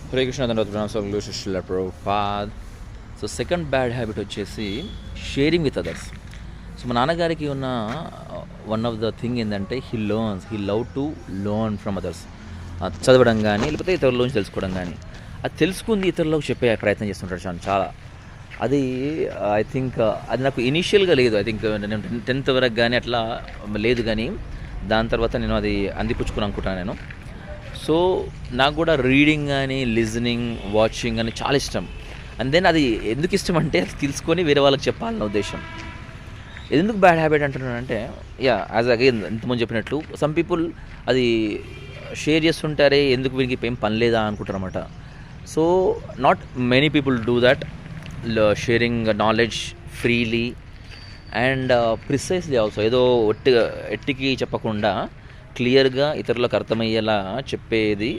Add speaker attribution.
Speaker 1: హరే కృష్ణ దండోత్ప్రణామాలు శిష్యుల Prabhupad. So second bad habit వచ్చేసి sharing with others. So మా నాన్నగారికి ఉన్న వన్ ఆఫ్ ద థింగ్ ఏంటంటే he love to learn from others. చదవడం కానీ లేకపోతే ఇతరుల నుంచి తెలుసుకోవడం కానీ, అది తెలుసుకుంది ఇతరులకు చెప్పే ప్రయత్నం చేస్తుంటాడు చాలా. అది ఐ థింక్ అది నాకు ఇనీషియల్గా లేదు. ఐ థింక్ నేను 10th వరకు కానీ అట్లా లేదు, కానీ దాని తర్వాత నేను అది అందిపుచ్చుకుని అనుకుంటాను నేను. సో నాకు కూడా రీడింగ్ కానీ లిజనింగ్ వాచింగ్ అని చాలా ఇష్టం. అండ్ దెన్ అది ఎందుకు ఇష్టం అంటే తెలుసుకొని వేరే వాళ్ళకి చెప్పాలన్న ఉద్దేశం. ఎందుకు బ్యాడ్ హ్యాబిట్ అంటున్నానంటే, యాజ్ అగైన్ ఇంతకుముందు చెప్పినట్లు సమ్ పీపుల్ అది షేర్ చేస్తుంటారే, ఎందుకు వీరికి ఏం పని లేదా అనుకుంటారు అనమాట. So not many people do that, sharing knowledge freely and precisely also. ఏదో ఎట్టికి చెప్పకుండా క్లియర్గా ఇతరులకు అర్థమయ్యేలా చెప్పేది